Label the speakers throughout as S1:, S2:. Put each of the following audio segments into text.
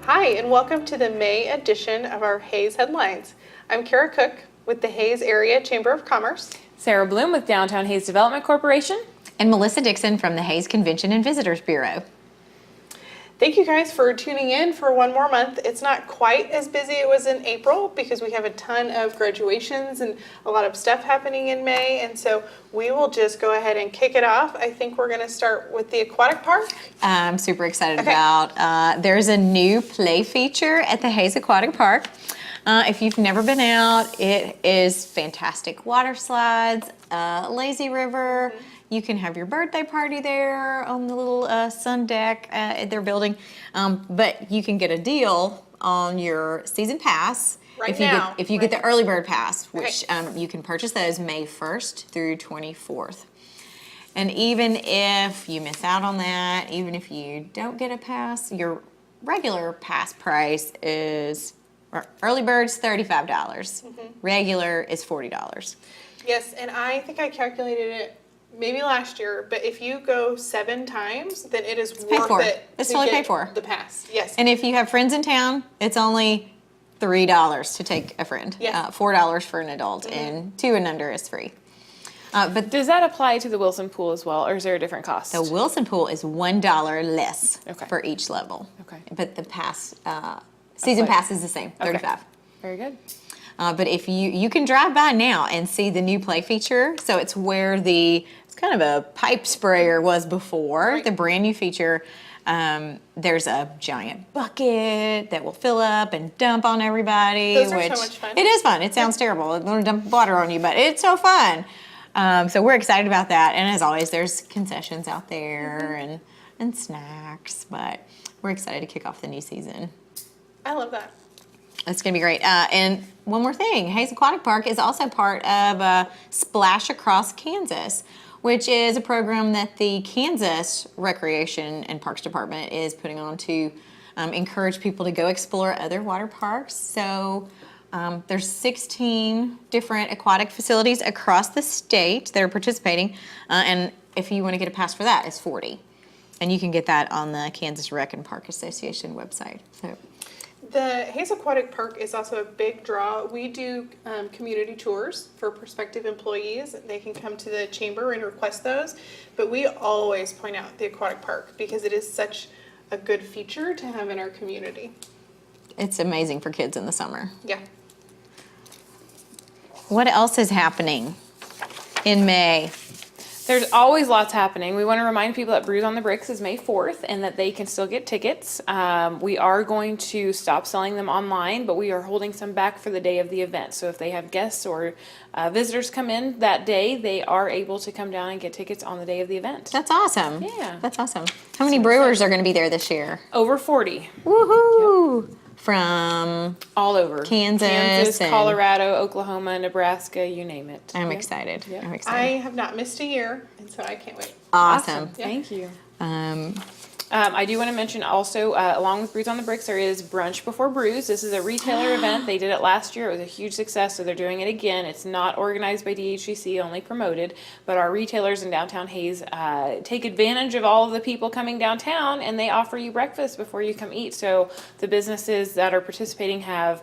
S1: Hi, and welcome to the May edition of our Hayes Headlines. I'm Kara Cook with the Hayes Area Chamber of Commerce.
S2: Sara Bloom with Downtown Hayes Development Corporation.
S3: And Melissa Dixon from the Hayes Convention and Visitors Bureau.
S1: Thank you guys for tuning in for one more month. It's not quite as busy as it was in April because we have a ton of graduations and a lot of stuff happening in May, and so we will just go ahead and kick it off. I think we're going to start with the Aquatic Park.
S3: I'm super excited about, there's a new play feature at the Hayes Aquatic Park. If you've never been out, it is fantastic. Water slides, lazy river. You can have your birthday party there on the little sun deck they're building. But you can get a deal on your season pass if you get the early bird pass, which you can purchase those May 1st through 24th. And even if you miss out on that, even if you don't get a pass, your regular pass price is, early bird's $35. Regular is $40.
S1: Yes, and I think I calculated it maybe last year, but if you go 7 times, then it is worth it.
S3: It's totally paid for.
S1: The pass, yes.
S3: And if you have friends in town, it's only $3 to take a friend.
S1: Yes.
S3: $4 for an adult, and 2 and under is free.
S2: But does that apply to the Wilson Pool as well, or is there a different cost?
S3: The Wilson Pool is $1 less for each level.
S2: Okay.
S3: But the pass, season pass is the same, $35.
S2: Very good.
S3: But if you can drive by now and see the new play feature. So it's where it's kind of a pipe sprayer was before. The brand new feature. There's a giant bucket that will fill up and dump on everybody.
S1: Those are so much fun.
S3: It is fun. It sounds terrible. It's going to dump water on you, but it's so fun. So we're excited about that. And as always, there's concessions out there and snacks. But we're excited to kick off the new season.
S1: I love that.
S3: It's going to be great. And one more thing, Hayes Aquatic Park is also part of Splash Across Kansas, which is a program that the Kansas Recreation and Parks Department is putting on to encourage people to go explore other water parks. So there's 16 different aquatic facilities across the state that are participating. And if you want to get a pass for that, it's $40. And you can get that on the Kansas Rec and Park Association website. So.
S1: The Hayes Aquatic Park is also a big draw. We do community tours for prospective employees. They can come to the chamber and request those. But we always point out the aquatic park because it is such a good feature to have in our community.
S3: It's amazing for kids in the summer.
S1: Yeah.
S3: What else is happening in May?
S2: There's always lots happening. We want to remind people that Brews on the Bricks is May 4th and that they can still get tickets. We are going to stop selling them online, but we are holding some back for the day of the event. So if they have guests or visitors come in that day, they are able to come down and get tickets on the day of the event.
S3: That's awesome.
S2: Yeah.
S3: That's awesome. How many brewers are going to be there this year?
S2: Over 40.
S3: Woohoo! Yep. From
S2: all over.
S3: Kansas,
S2: Colorado, Oklahoma, Nebraska, you name it.
S3: I'm excited.
S2: Yep.
S3: I'm excited.
S1: I have not missed a year, and so I can't wait.
S3: Awesome.
S1: Yeah.
S2: Thank you. I do want to mention also, along with Brews on the Bricks, there is Brunch Before Brews. This is a retailer event. They did it last year. It was a huge success, so they're doing it again. It's not organized by DHCC, only promoted, but our retailers in downtown Hayes take advantage of all of the people coming downtown, and they offer you breakfast before you come eat. So the businesses that are participating have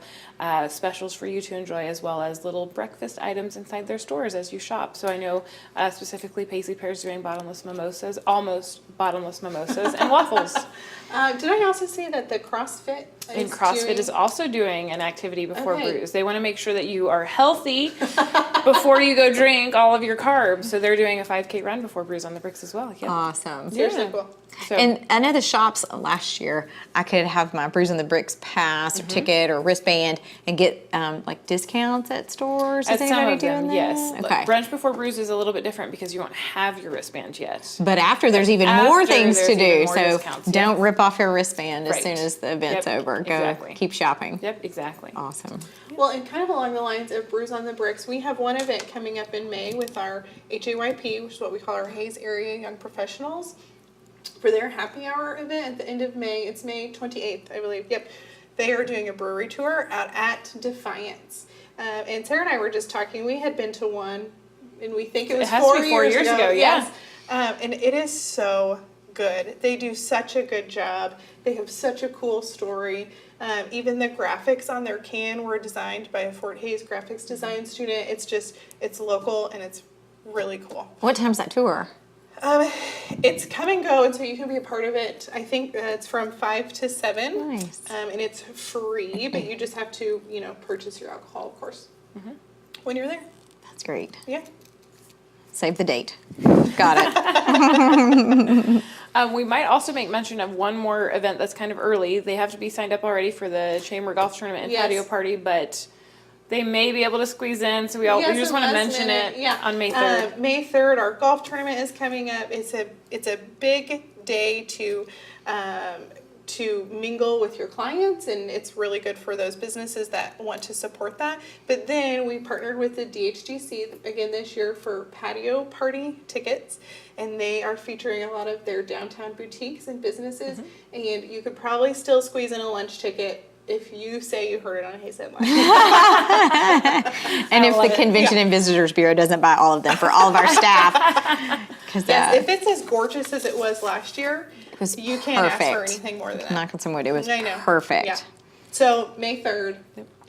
S2: specials for you to enjoy, as well as little breakfast items inside their stores as you shop. So I know specifically Paisley Pear's doing bottomless mimosas, almost bottomless mimosas, and waffles.
S1: Did I also see that the CrossFit
S2: is also doing an activity before brews. They want to make sure that you are healthy before you go drink all of your carbs. So they're doing a 5K run before Brews on the Bricks as well. Yeah.
S3: Awesome.
S1: Seriously cool.
S2: So,
S3: and I know the shops last year, I could have my Brews on the Bricks pass or ticket or wristband and get like discounts at stores.
S2: Is anybody doing that? Yes.
S3: Okay.
S2: Brunch Before Brews is a little bit different because you won't have your wristband yet.
S3: But after, there's even more things to do. So don't rip off your wristband as soon as the event's over. Go keep shopping.
S2: Yep, exactly.
S3: Awesome.
S1: Well, and kind of along the lines of Brews on the Bricks, we have one event coming up in May with our HAYP, which is what we call our Hayes Area Young Professionals, for their happy hour event at the end of May. It's May 28th, I believe. Yep. They are doing a brewery tour out at Defiance. And Sarah and I were just talking. We had been to one, and we think it was 4 years ago.
S2: Yeah.
S1: And it is so good. They do such a good job. They have such a cool story. Even the graphics on their can were designed by a Fort Hays graphics design student. It's local and it's really cool.
S3: What time's that tour?
S1: It's come and go, and so you can be a part of it. I think it's from 5 to 7.
S3: Nice.
S1: And it's free, but you just have to, purchase your alcohol, of course, when you're there.
S3: That's great.
S1: Yeah.
S3: Save the date. Got it.
S2: We might also make mention of one more event that's kind of early. They have to be signed up already for the Chamber Golf Tournament and
S1: Yes.
S2: Patio Party, but they may be able to squeeze in, so we just want to mention it on May 3rd.
S1: May 3rd, our golf tournament is coming up. It's a big day to mingle with your clients, and it's really good for those businesses that want to support that. But then we partnered with the DHGC again this year for patio party tickets, and they are featuring a lot of their downtown boutiques and businesses, and you could probably still squeeze in a lunch ticket if you say you heard it on Hayes Headlines.
S3: And if the Convention and Visitors Bureau doesn't buy all of them for all of our staff.
S1: Yes, if it's as gorgeous as it was last year,
S3: was
S1: you can't ask for
S3: perfect.
S1: anything more than that.
S3: Knock on some wood, it was
S1: I know.
S3: perfect.
S1: Yeah. So May 3rd,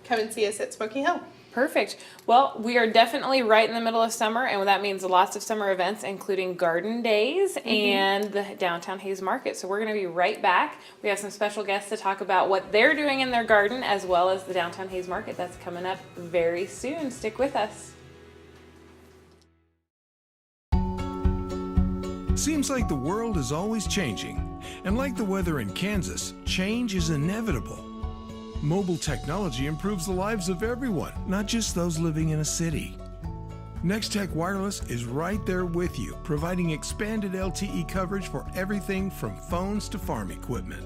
S1: come and see us at Smoky Hill.
S2: Perfect. Well, we are definitely right in the middle of summer, and that means lots of summer events, including garden days and the downtown Hayes Market. So we're going to be right back. We have some special guests to talk about what they're doing in their garden, as well as the downtown Hayes Market that's coming up very soon. Stick with us.
S4: Seems like the world is always changing, and like the weather in Kansas, change is inevitable. Mobile technology improves the lives of everyone, not just those living in a city. Nex-Tech Wireless is right there with you, providing expanded LTE coverage for everything from phones to farm equipment.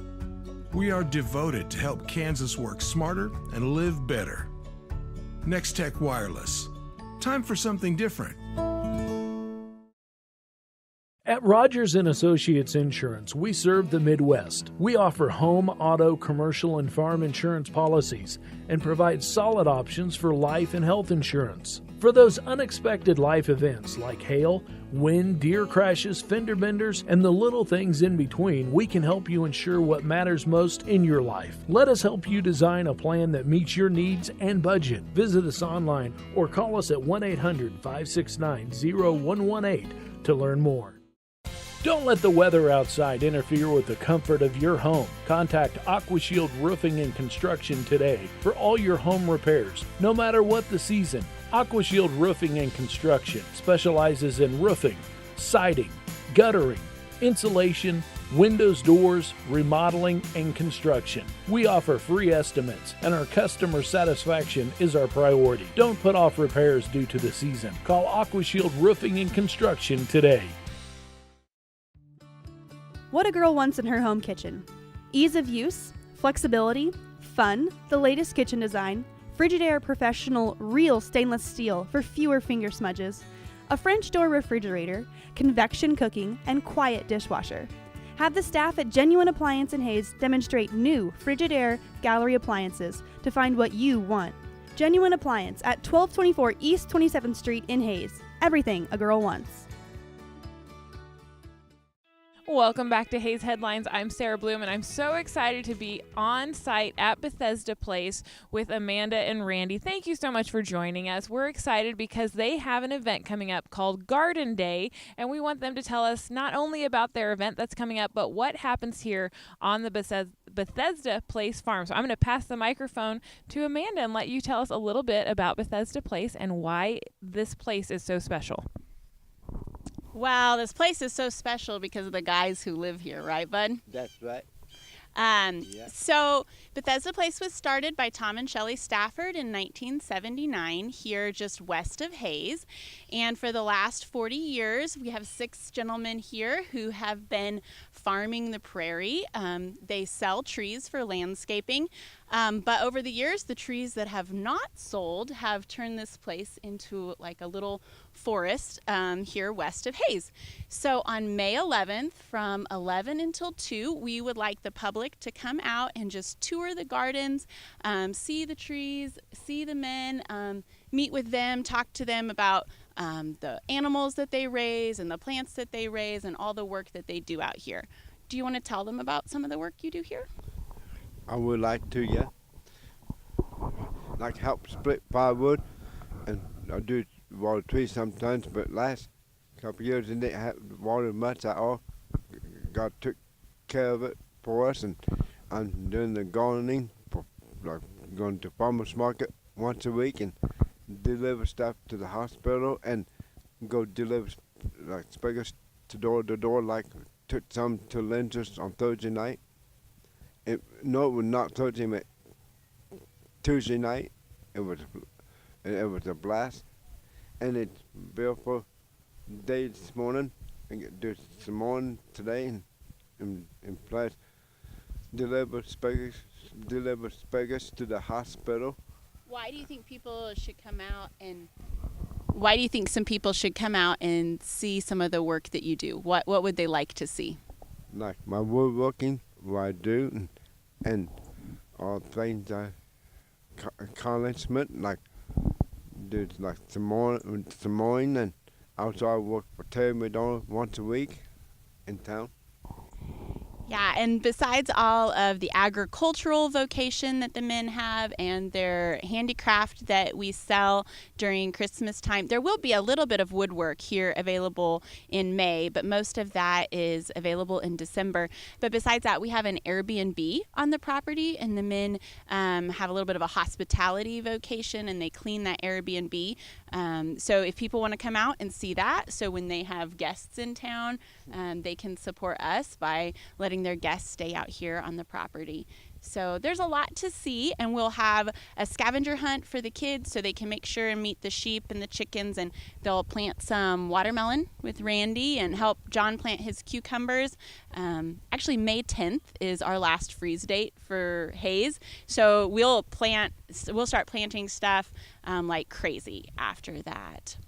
S4: We are devoted to help Kansas work smarter and live better. Nex-Tech Wireless. Time for something different.
S5: At Rogers & Associates Insurance, we serve the Midwest. We offer home, auto, commercial, and farm insurance policies and provide solid options for life and health insurance. For those unexpected life events like hail, wind, deer crashes, fender benders, and the little things in between, we can help you ensure what matters most in your life. Let us help you design a plan that meets your needs and budget. Visit us online or call us at 1-800-569-0118 to learn more. Don't let the weather outside interfere with the comfort of your home. Contact AquaShield Roofing and Construction today for all your home repairs, no matter what the season. AquaShield Roofing and Construction specializes in roofing, siding, guttering, insulation, windows, doors, remodeling, and construction. We offer free estimates, and our customer satisfaction is our priority. Don't put off repairs due to the season. Call AquaShield Roofing and Construction today.
S6: What a girl wants in her home kitchen. Ease of use, flexibility, fun, the latest kitchen design, Frigidaire Professional Real Stainless Steel for fewer finger smudges, a French door refrigerator, convection cooking, and quiet dishwasher. Have the staff at Genuine Appliance in Hayes demonstrate new Frigidaire Gallery appliances to find what you want. Genuine Appliance at 1224 East 27th Street in Hayes. Everything a girl wants.
S2: Welcome back to Hayes Headlines. I'm Sara Bloom, and I'm so excited to be on site at Bethesda Place with Amanda and Randy. Thank you so much for joining us. We're excited because they have an event coming up called Garden Day, and we want them to tell us not only about their event that's coming up, but what happens here on the Bethesda Place farm. So I'm going to pass the microphone to Amanda and let you tell us a little bit about Bethesda Place and why this place is so special.
S7: Well, this place is so special because of the guys who live here, right, bud?
S8: That's right.
S7: So Bethesda Place was started by Tom and Shelley Stafford in 1979 here just west of Hayes. And for the last 40 years, we have 6 gentlemen here who have been farming the prairie. They sell trees for landscaping. But over the years, the trees that have not sold have turned this place into like a little forest here west of Hayes. So on May 11th from 11 until 2, we would like the public to come out and just tour the gardens, see the trees, see the men, meet with them, talk to them about the animals that they raise and the plants that they raise and all the work that they do out here. Do you want to tell them about some of the work you do here?
S8: I would like to, yeah. Like help split firewood, and I do water trees sometimes, but last couple of years I didn't have water much at all. God took care of it for us, and I'm doing the gardening, for, like going to farmer's market once a week and deliver stuff to the hospital and go deliver like spigots to door, like took some to Linders on Thursday night. No, it was not Thursday, but Tuesday night. It was a blast, and it's beautiful day this morning. I do some morning today, and plus deliver spigots to the hospital.
S7: Why do you think people should come out and? Why do you think some people should come out and see some of the work that you do? What would they like to see?
S8: Like my woodworking, what I do, and all things accomplishment, like do like some morning, and also I work for Terry McDonald once a week in town.
S7: Yeah, and besides all of the agricultural vocation that the men have and their handicraft that we sell during Christmas time, there will be a little bit of woodwork here available in May, but most of that is available in December. But besides that, we have an Airbnb on the property, and the men have a little bit of a hospitality vocation, and they clean that Airbnb. So if people want to come out and see that, so when they have guests in town, they can support us by letting their guests stay out here on the property. So there's a lot to see, and we'll have a scavenger hunt for the kids so they can make sure and meet the sheep and the chickens, and they'll plant some watermelon with Randy and help John plant his cucumbers. Actually, May 10th is our last freeze date for Hayes, so we'll start planting stuff like crazy after that.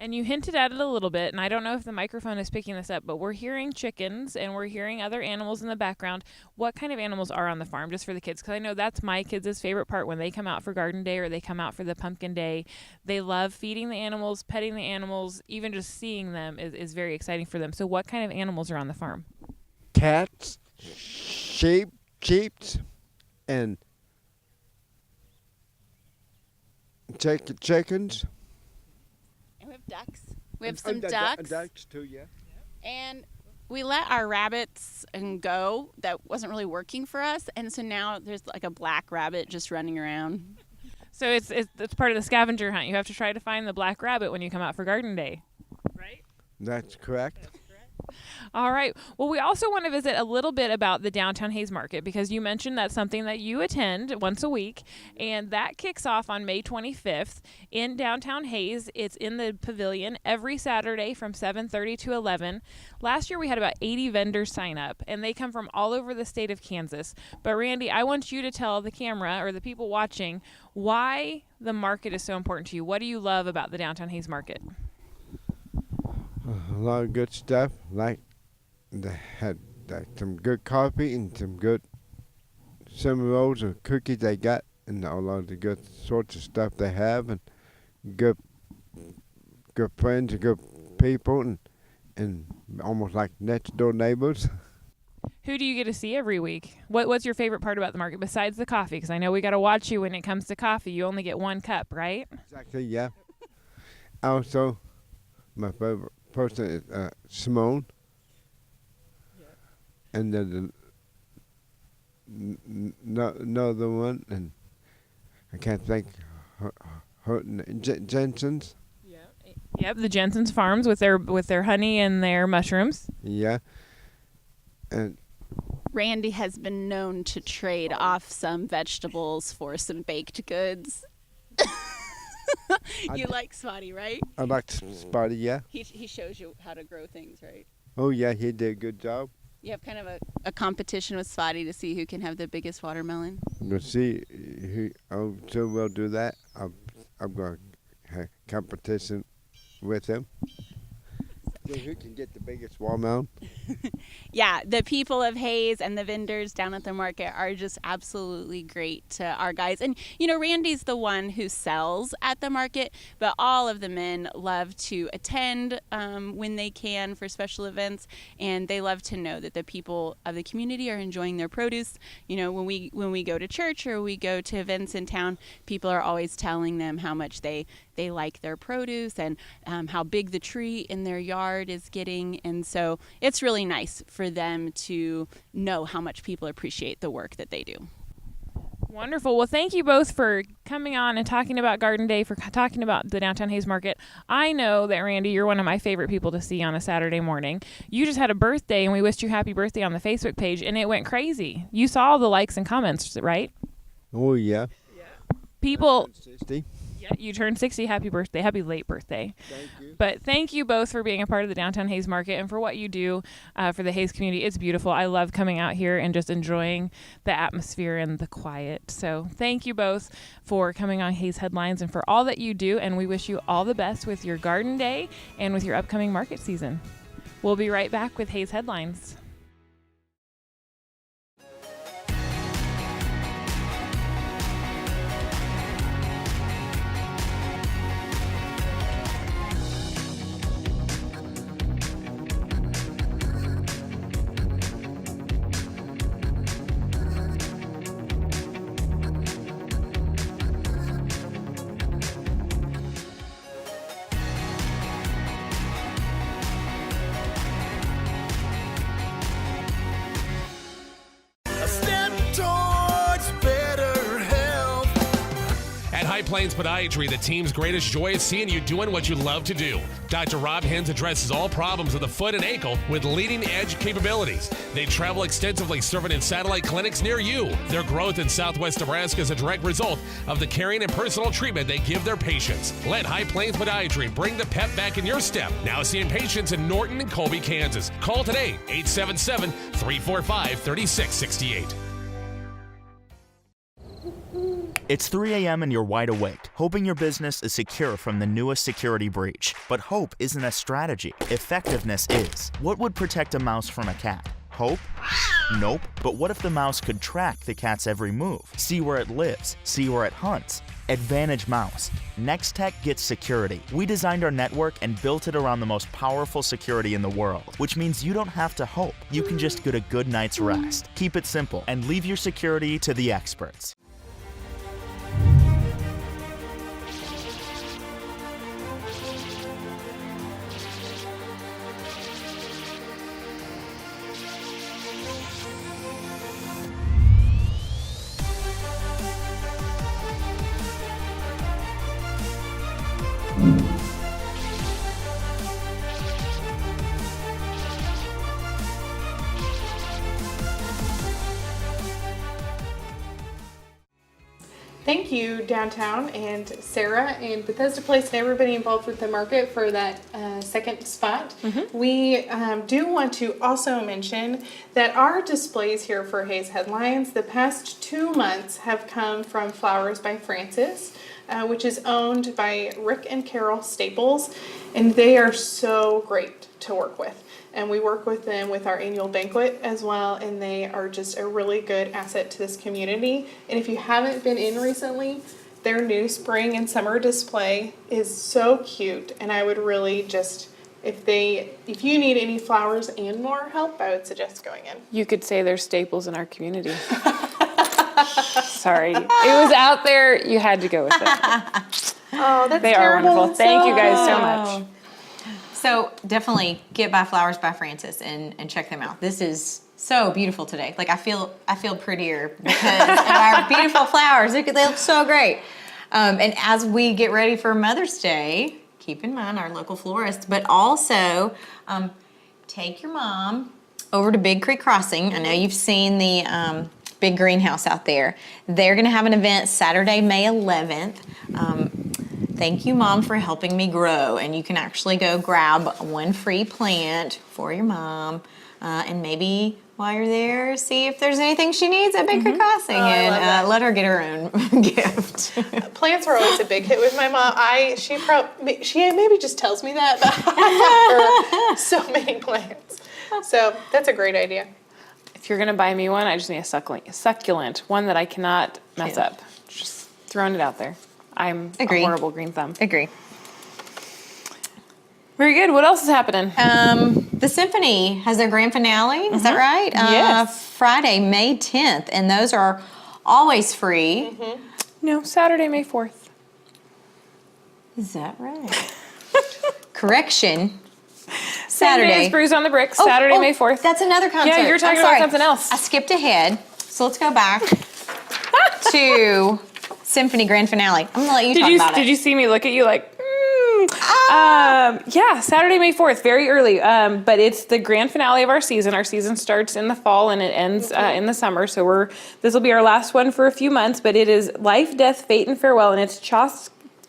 S2: And you hinted at it a little bit, and I don't know if the microphone is picking this up, but we're hearing chickens and we're hearing other animals in the background. What kind of animals are on the farm, just for the kids? Because I know that's my kids' favorite part when they come out for garden day or they come out for the pumpkin day. They love feeding the animals, petting the animals, even just seeing them is very exciting for them. So what kind of animals are on the farm?
S8: Cats, sheep, and chickens.
S7: We have ducks. We have some ducks.
S8: Ducks too, yeah.
S7: And we let our rabbits go. That wasn't really working for us, and so now there's like a black rabbit just running around.
S2: So it's part of the scavenger hunt. You have to try to find the black rabbit when you come out for garden day, right?
S8: That's correct.
S2: All right. Well, we also want to visit a little bit about the Downtown Hayes Market, because you mentioned that's something that you attend once a week, and that kicks off on May 25th in Downtown Hayes. It's in the pavilion every Saturday from 7:30 to 11. Last year we had about 80 vendors sign up, and they come from all over the state of Kansas. But Randy, I want you to tell the camera or the people watching why the market is so important to you. What do you love about the Downtown Hayes Market?
S8: A lot of good stuff, like they had some good coffee and some good cinnamon rolls or cookies they got, and a lot of the good sorts of stuff they have, and good friends and good people, and almost like next door neighbors.
S2: Who do you get to see every week? What's your favorite part about the market besides the coffee? Because I know we got to watch you when it comes to coffee. You only get one cup, right?
S8: Exactly, yeah. Also, my favorite person is Simone, and then another one, and I can't think her Jensen's.
S2: Yep, the Jensen's Farms with their honey and their mushrooms.
S8: Yeah, and
S7: Randy has been known to trade off some vegetables for some baked goods. You like Spotty, right?
S8: I like Spotty, yeah.
S7: He shows you how to grow things, right?
S8: Oh, yeah, he did a good job.
S7: You have kind of a competition with Spotty to see who can have the biggest watermelon.
S8: We'll see. I'm sure we'll do that. I'm going to have competition with him. See who can get the biggest watermelon.
S7: Yeah, the people of Hayes and the vendors down at the market are just absolutely great to our guys. And, you know, Randy's the one who sells at the market, but all of the men love to attend when they can for special events, and they love to know that the people of the community are enjoying their produce. You know, when we go to church or we go to events in town, people are always telling them how much they like their produce and how big the tree in their yard is getting. And so it's really nice for them to know how much people appreciate the work that they do.
S2: Wonderful. Well, thank you both for coming on and talking about Garden Day, for talking about the Downtown Hayes Market. I know that, Randy, you're one of my favorite people to see on a Saturday morning. You just had a birthday, and we wished you happy birthday on the Facebook page, and it went crazy. You saw all the likes and comments, right?
S8: Oh, yeah.
S2: People...
S8: 60.
S2: Yeah, you turned 60. Happy birthday. Happy late birthday.
S8: Thank you.
S2: But thank you both for being a part of the Downtown Hayes Market and for what you do for the Hayes community. It's beautiful. I love coming out here and just enjoying the atmosphere and the quiet. So thank you both for coming on Hayes Headlines and for all that you do. And we wish you all the best with your garden day and with your upcoming market season. We'll be right back with Hayes Headlines.
S9: Plains Podiatry, the team's greatest joy is seeing you doing what you love to do. Dr. Rob Hens addresses all problems of the foot and ankle with leading-edge capabilities. They travel extensively, serving in satellite clinics near you. Their growth in southwest Nebraska is a direct result of the caring and personal treatment they give their patients. Let High Plains Podiatry bring the pep back in your step. Now seeing patients in Norton and Colby, Kansas. Call today, 877-345-3668.
S10: It's 3 a.m. and you're wide awake, hoping your business is secure from the newest security breach. But hope isn't a strategy. Effectiveness is. What would protect a mouse from a cat? Hope? Nope. But what if the mouse could track the cat's every move? See where it lives. See where it hunts. Advantage Mouse. Nex-Tech gets security. We designed our network and built it around the most powerful security in the world, which means you don't have to hope. You can just get a good night's rest. Keep it simple and leave your security to the experts.
S1: Thank you, Downtown, and Sarah and Bethesda Place and everybody involved with the market for that second spot. We do want to also mention that our displays here for Hayes Headlines the past 2 months have come from Flowers by Francis, which is owned by Rick and Carol Staples, and they are so great to work with. And we work with them with our annual banquet as well, and they are just a really good asset to this community. And if you haven't been in recently, their new spring and summer display is so cute, and I would really just, if you need any flowers and more help, I would suggest going in.
S2: You could say they're staples in our community. Sorry. It was out there. You had to go with it.
S1: Oh, that's
S2: They
S1: terrible.
S2: are wonderful. Thank you guys so much.
S3: So definitely get by Flowers by Francis and check them out. This is so beautiful today. Like I feel prettier because of our beautiful flowers. They look so great. And as we get ready for Mother's Day, keep in mind our local florist, but also take your mom over to Big Creek Crossing. I know you've seen the big greenhouse out there. They're going to have an event Saturday, May 11th. Thank you, Mom, for helping me grow. And you can actually go grab one free plant for your mom. And maybe while you're there, see if there's anything she needs at Big Creek Crossing. And let her get her own gift.
S1: Plants are always a big hit with my mom. She maybe just tells me that, but I have so many plants. So that's a great idea.
S2: If you're going to buy me one, I just need a succulent, one that I cannot mess up. Just throwing it out there. I'm
S3: Agree.
S2: a horrible green thumb.
S3: Agree.
S2: Very good. What else is happening?
S3: The Symphony has their grand finale. Is that right?
S2: Yes.
S3: Friday, May 10th, and those are always free.
S2: No, Saturday, May 4th.
S3: Is that right? Correction.
S2: Same day
S3: Saturday.
S2: as Brews on the Bricks, Saturday, May 4th.
S3: That's another concert.
S2: Yeah, you're talking
S3: I'm
S2: about
S3: sorry.
S2: something else.
S3: I skipped ahead, so let's go back to Symphony grand finale. I'm gonna let you talk about it.
S2: Did you see me look at you like, yeah, Saturday, May 4th, very early. But it's the grand finale of our season. Our season starts in the fall and it ends in the summer. So this will be our last one for a few months, but it is Life, Death, Fate, and Farewell. And it's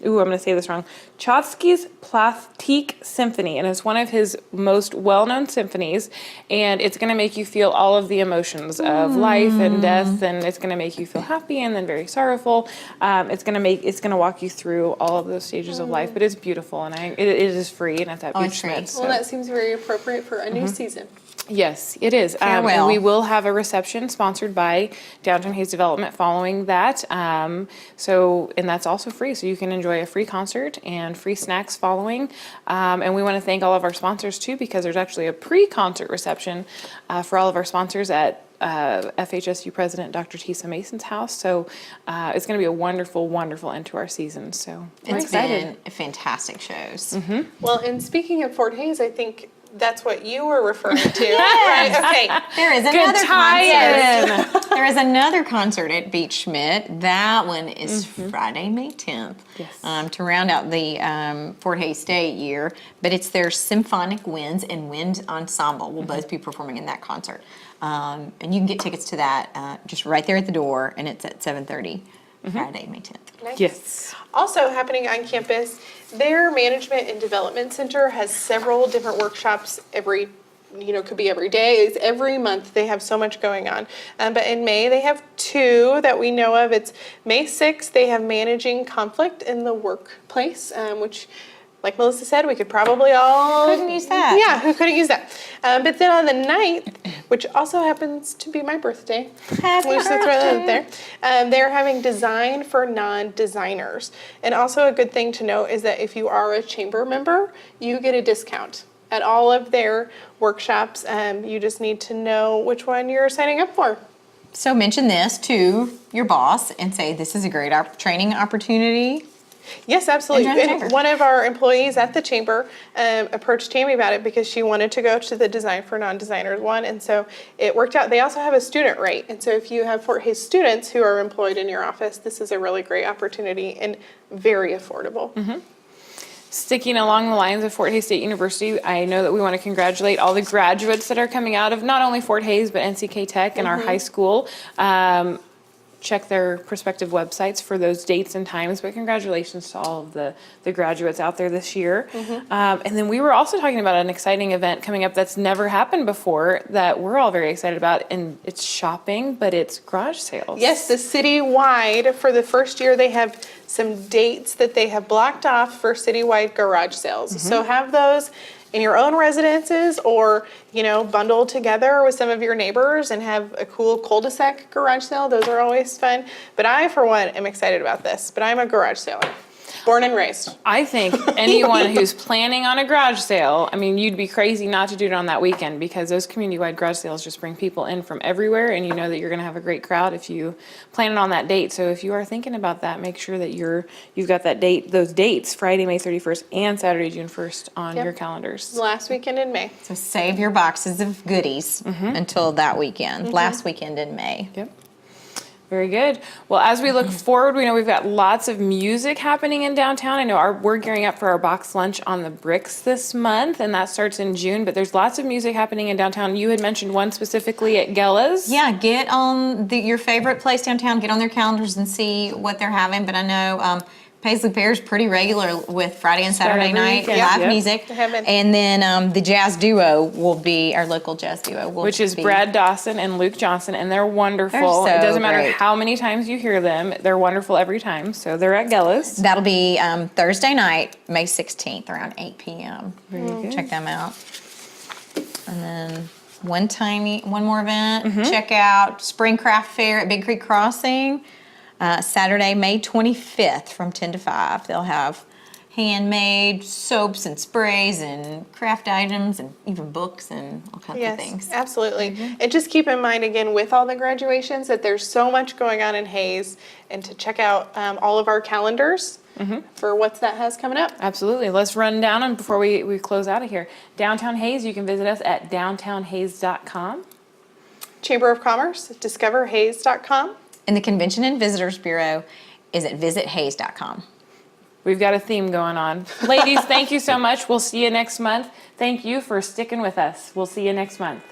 S2: I'm going to say this wrong. Tchaikovsky's Plastique Symphony, and it's one of his most well-known symphonies, and it's going to make you feel all of the emotions of life and death, and it's going to make you feel happy and then very sorrowful. It's going to walk you through all of those stages of life, but it's beautiful, and it is free, and it's at Beach
S3: it's free.
S2: Schmidt.
S1: Well, that seems very appropriate for a new season.
S2: Yes, it is. And
S3: Farewell.
S2: we will have a reception sponsored by Downtown Hayes Development following that. And that's also free. So you can enjoy a free concert and free snacks following. And we want to thank all of our sponsors too, because there's actually a pre-concert reception for all of our sponsors at FHSU President Dr. Tisa Mason's house. So it's going to be a wonderful, wonderful end to our season. So we're
S3: It's
S2: excited.
S3: been fantastic shows.
S1: Well, and speaking of Fort Hayes, I think that's what you were referring to. Right? Okay.
S3: There is
S2: Good
S3: another
S2: tie-in.
S3: concert. There is another concert at Beach Schmidt. That one is Friday, May 10th.
S2: Yes.
S3: To round out the Fort Hayes State year. But it's their Symphonic Winds and Wind Ensemble will both be performing in that concert. And you can get tickets to that just right there at the door, and it's at 7:30 Friday, May 10th.
S1: Nice.
S2: Yes.
S1: Also happening on campus, their Management and Development Center has several different workshops could be every day. It's every month. They have so much going on. But in May, they have two that we know of. It's May 6th, they have Managing Conflict in the Workplace, which, like Melissa said, we could probably all...
S3: Couldn't use that.
S1: Yeah, who couldn't use that? But then on the 9th, which also happens to be my birthday,
S3: Happy
S1: we just throw that out
S3: birthday.
S1: there. They're having Design for Non-Designers. And also a good thing to note is that if you are a chamber member, you get a discount at all of their workshops. You just need to know which one you're signing up for.
S3: So mention this to your boss and say, this is a great training opportunity.
S1: Yes, absolutely.
S3: And join the
S1: And
S3: chamber.
S1: one of our employees at the chamber approached Tammy about it because she wanted to go to the Design for Non-Designers one, and so it worked out. They also have a student rate, and so if you have Fort Hayes students who are employed in your office, this is a really great opportunity and very affordable.
S2: Sticking along the lines of Fort Hayes State University, I know that we want to congratulate all the graduates that are coming out of not only Fort Hayes, but NCK Tech and our high school. Check their respective websites for those dates and times, but congratulations to all of the graduates out there this year. And then we were also talking about an exciting event coming up that's never happened before that we're all very excited about, and it's shopping, but it's garage sales.
S1: Yes, the citywide, for the first year, they have some dates that they have blocked off for citywide garage sales. So have those in your own residences, or bundle together with some of your neighbors and have a cool cul-de-sac garage sale. Those are always fun. But I, for one, am excited about this. But I'm a garage sailor, born and raised.
S2: I think anyone who's planning on a garage sale, I mean, you'd be crazy not to do it on that weekend, because those community-wide garage sales just bring people in from everywhere, and you know that you're going to have a great crowd if you plan it on that date. So if you are thinking about that, make sure that you've got those dates, Friday, May 31st and Saturday, June 1st on your calendars.
S1: Last weekend in May.
S3: So save your boxes of goodies until that weekend, last weekend in May.
S2: Yep. Very good. Well, as we look forward, we know we've got lots of music happening in downtown. I know we're gearing up for our box lunch on the Bricks this month, and that starts in June, but there's lots of music happening in downtown. You had mentioned one specifically at Gella's.
S3: Yeah, get on your favorite place downtown, get on their calendars and see what they're having. But I know Paisley Pear's pretty regular with Friday and Saturday
S2: every
S3: night
S2: weekend,
S3: live
S2: yep.
S3: music.
S1: They have it.
S3: And then the jazz duo will be, our local jazz duo will
S2: Which is
S3: be,
S2: Brad Dawson and Luke Johnson, and they're wonderful.
S3: They're so
S2: it doesn't matter
S3: great.
S2: how many times you hear them, they're wonderful every time. So they're at Gella's.
S3: That'll be Thursday night, May 16th, around 8 p.m.
S2: Very good.
S3: Check them out. And then one more event. Check out Spring Craft Fair at Big Creek Crossing. Saturday, May 25th from 10 to 5. They'll have handmade soaps and sprays and craft items and even books and all kinds of things.
S1: Yes, absolutely. And just keep in mind, again, with all the graduations, that there's so much going on in Hayes, and to check out all of our calendars for what that has coming up.
S2: Absolutely. Let's run down and before we close out of here. Downtown Hayes, you can visit us at downtownhayes.com.
S1: Chamber of Commerce, discoverhayes.com.
S3: And the Convention and Visitors Bureau is at visithayes.com.
S2: We've got a theme going on. Ladies, thank you so much. We'll see you next month. Thank you for sticking with us. We'll see you next month.